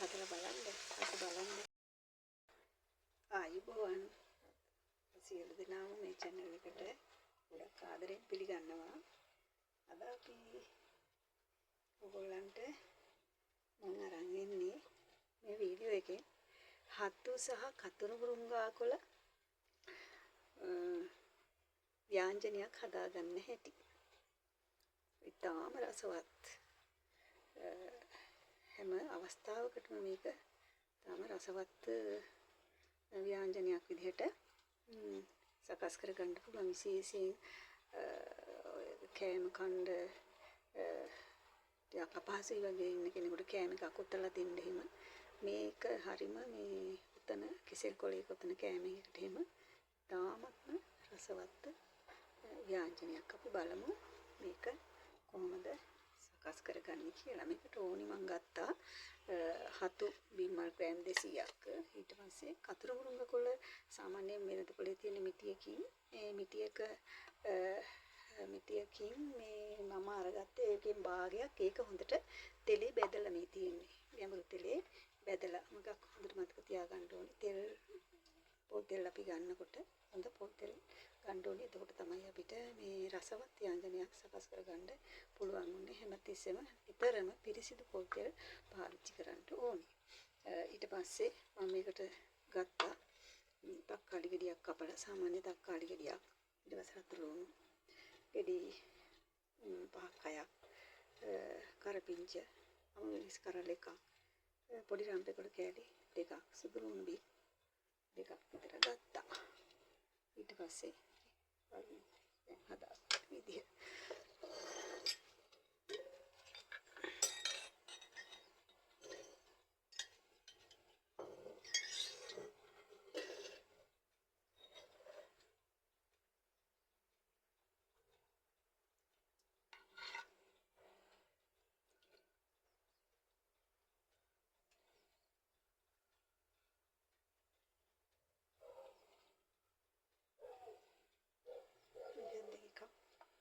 හදලා බලන්න. අද බලන්න. ආයුබෝවන්. සියලු දෙනාම මේ channel එකට ගොඩක් ආදරෙන් පිළිගන්නවා. අද අපි ඔයගොල්ලන්ට මම අරන් ඉන්නේ මේ වීඩියෝ එකේ හත්තු සහ කතුරු මුරුංගාකොළ ව්‍යංජනයක් හදාගන්න හැටි. ඉතාම රසවත්. හැම අවස්ථාවකටම මේක තාම රසවත් ව්‍යංජනයක් විදිහට සකස් කරගන්න පුළුවන්. විශේෂයෙන් කෑම කණ්ඩ ටිකක් අපහසුයි වගේ ඉන්න කෙනෙකුට කෑම එකක් උතලා දෙන්න එහෙම මේක හරිම මේ උතන කෙසෙල් කොළයක උතන කෑම එකකට එහෙම තාමත්ම රසවත් ව්‍යංජනයක්. අපි බලමු මේක කොහොමද සකස් කරගන්නේ කියලා. මේකට ඕනි මම ගත්තා හතු බිම්මල් ග්‍රෑම් 200ක්. ඊට පස්සේ කතුරු මුරුංගකොළ සාමාන්‍යයෙන් මෙලද පොලේ තියෙන මිටියකින් මේ මිටියකින් මේ මම අරගත්තේ ඒකෙන් භාගයක්. ඒක හොඳට තෙලේ බෙදලා මේ තියෙන්නේ. ගැඹුරු තෙලේ බෙදලා මොකක් හොඳට මතක තියාගන්න ඕනේ. පොල් තෙල් අපි ගන්නකොට හොඳ පොල් තෙල් ගන්න ඕනේ. එතකොට තමයි අපිට මේ රසවත් ව්‍යංජනයක් සකස් කරගන්න පුළුවන් වුනේ. හැමතිස්සෙම විතරම පිරිසිදු පොල් තෙල් පාවිච්චි කරන්න ඕනේ. ඊට පස්සේ මම මේකට ගත්තා තක්කාලි ගෙඩියක් කපලා, සාමාන්‍ය තක්කාලි ගෙඩියක්. ඊට පස්සේ රතුරුණු ගෙඩි 5-6ක්, කරපිංච අමරිස් කරල් එකක්, පොඩි රම්පෙකොළ කෑලි දෙකක්, සුදුරුණු බි දෙකක් විතර ගත්තා. ඊට පස්සේ බලමු දැන් හදාගන්න විදිය.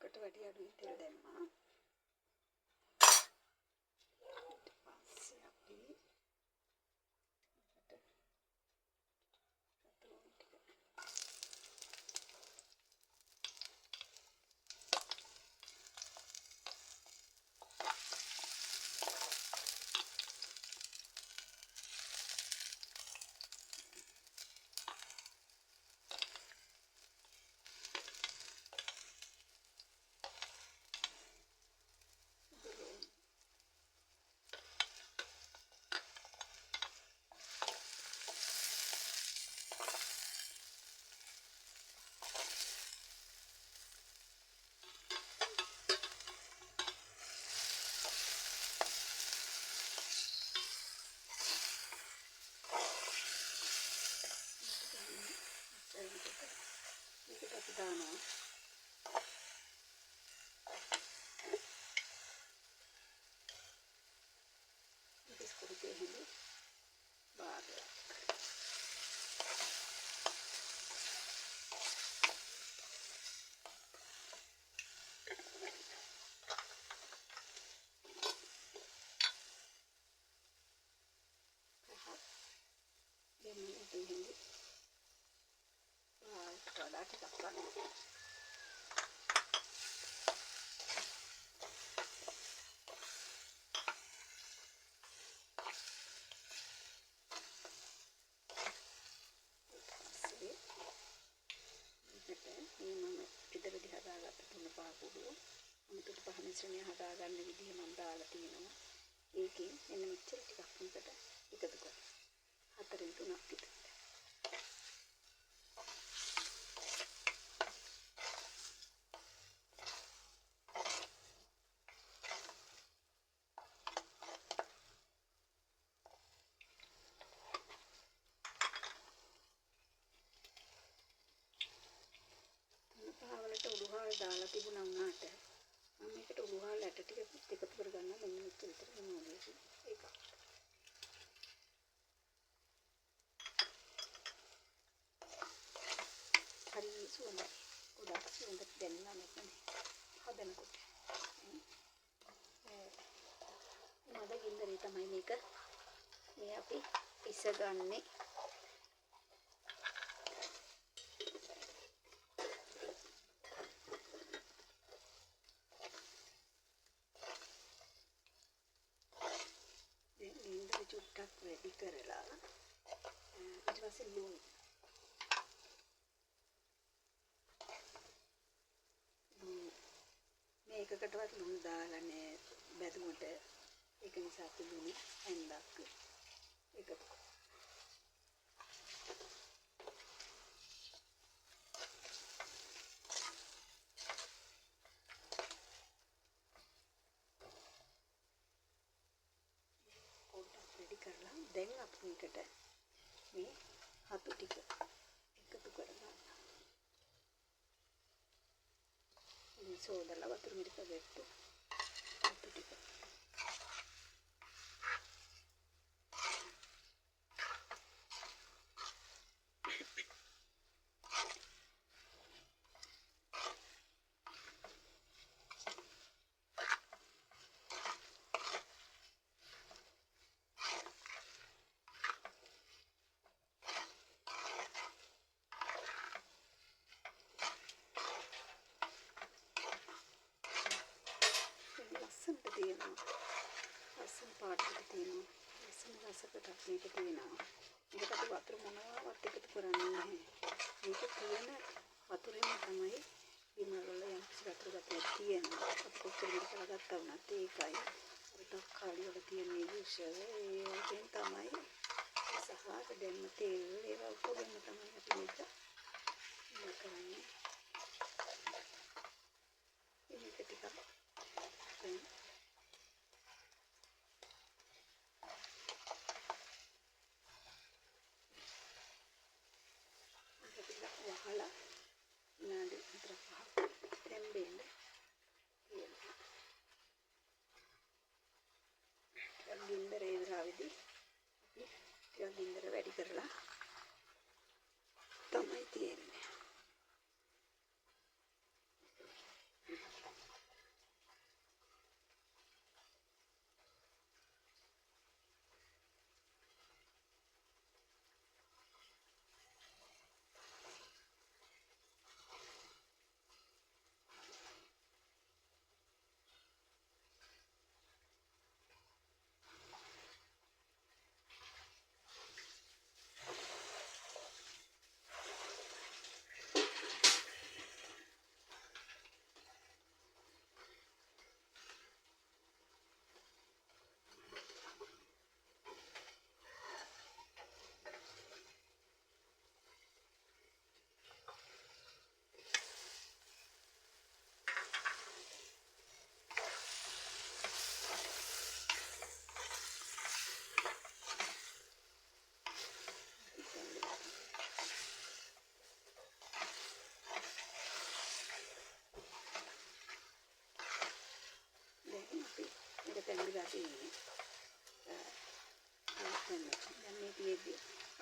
කට වැඩි අඩුවෙන් තෙල් දැම්මා. ඊට පස්සේ අපි රතුරුණු ටික මේකට අපි දානවා බිස්කුට් දෙහිලි භාගයක්. දෙන්නේ දෙහිලි වඩා ටිකක් ගන්න. ඉතින් හදාගත්ත තුන පහ කුඩු අමුතුට පහ මිශ්‍රණය හදාගන්න විදිහ මම දාලා තියෙනවා. ඒකෙන් එන්න මෙච්චර ටිකක් මේකට එකතු කරලා 4න් 3ක් විතර. පහවලට උඩුහාල් දාලා තිබුණා වුණාට මම මේකට උඩුහාල් ඇට ටික එකතු කරගන්න මෙන්න මෙච්චර විතර මොනවද ඒක. හරි සුවඳයි. ගොඩක් සුවඳක් දැනෙනවා මෙතන හදනකොට. මද ගින්දරේ තමයි මේක මේ ගන්නේ. ගින්දර චුට්ටක් වැඩි කරලා ඊට පස්සේ ලුණු මේකකටවත් ලුණු දාලා නෑ බැදුමට. ඒක නිසා අපි ලුණු හැන්දක් එකතු පොඩ්ඩක් රෙඩි කරලා දැන් අපි මේකට මේ හතු ටික එකතු කරගන්න. මේ සෝදලා වතුර මිරික වැට්ටු හතු ටික ලස්සනට තියෙනවා. ලස්සන පාටකට තියෙනවා. ලස්සන රසකටත් මේක තියෙනවා. මේකට අපි වතුර මොනවාවත් එකතු කරන්නේ නැහැ. මේක තියෙන වතුරෙන් තමයි විමල් වල යම් කිසි වතුර ගතියක් තියෙනවා. අපි කොච්චර විතර කරගත්තා වුණත් ඒකයි. අර තක්කාලි වල තියෙන යුෂ ඒකෙන් තමයි සහ දැම්ම තෙල් ඒවා ඔක්කොගෙම තමයි අපි මේක කරන්නේ. මේක ටිකක් වහලා විනාඩි 4-5ක් තැම්බෙන්න තියෙනවා. ගින්දර ඒ වෙලාවේදී ටිකක් ගින්දර වැඩි කරලා තමයි තියෙන්නේ. තැඹිලා තියෙන්නේ. දැන් මේ තියෙද්දි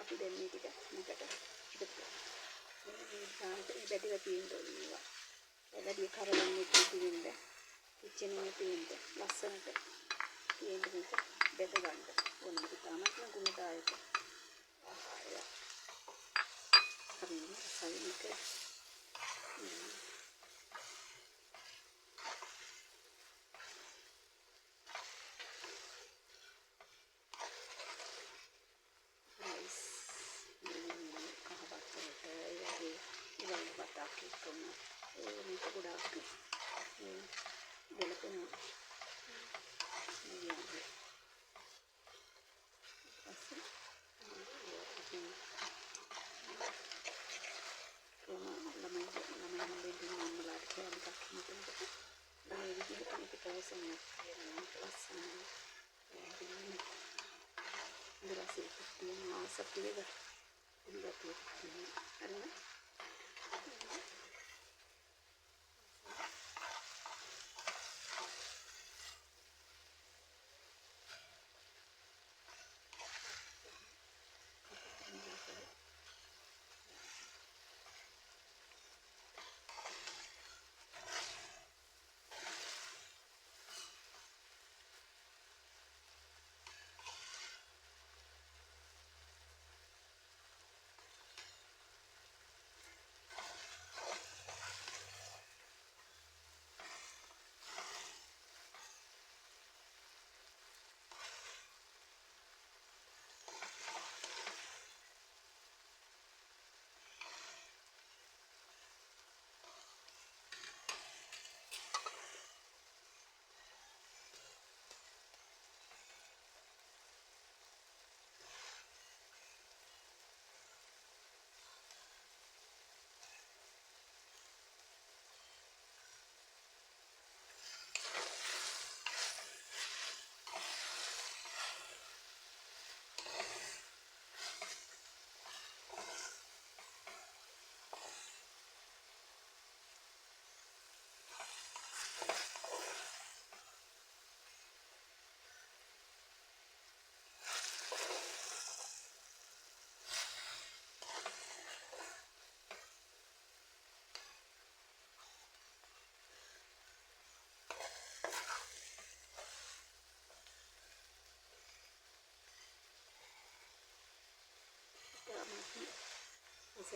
අපි දැන් මේ ටික මේකට එකතු කරනවා. මේ සාන්ත මේ බැදලා තියෙන දොල්ලුවා. වැඩි කරවන්නේ තියෙන්නේ. කිචෙනේ තියෙන්නේ. ලස්සනට තියෙන මේක බෙද ගන්න. ඕනම තාමත් ගුණදායක ආහාරය. හරියට සවිනික මේක ගොඩාක් දෙලපෙනවා. ළමයි හම්බෙන්නේ අම්මලාට කෑම එකක් හිතනකොට මේ විදිහට මේක තවසන්නක් තියෙනවා. ලස්සනයි. ඉඳලා තියෙනවා ආසක්තියද ඉඳලා තියෙනවා. හරිද?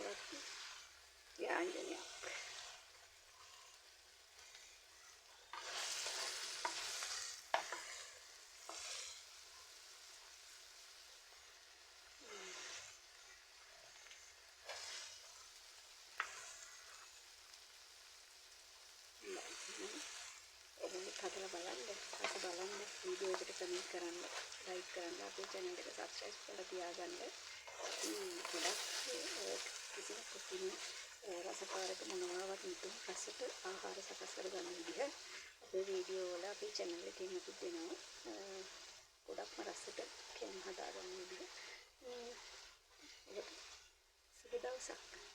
රසවත් ව්‍යංජනයක්. හදලා බලන්න, වීඩියෝ එකට කමෙන්ට් කරන්න, ලයික් කරන්න, අපේ channel එක subscribe කරලා තියාගන්න. ගොඩක් කිසිම කුකින් රසකාරක මොනවාවත් නිතුම් රසට ආහාර සකස් කරගන්න විදිහ අපේ වීඩියෝ වල අපේ channel එකෙන් අපි දෙනවා. ගොඩක්ම රසට කෑම හදාගන්න විදිහ. ඔබට සුබ දවසක්.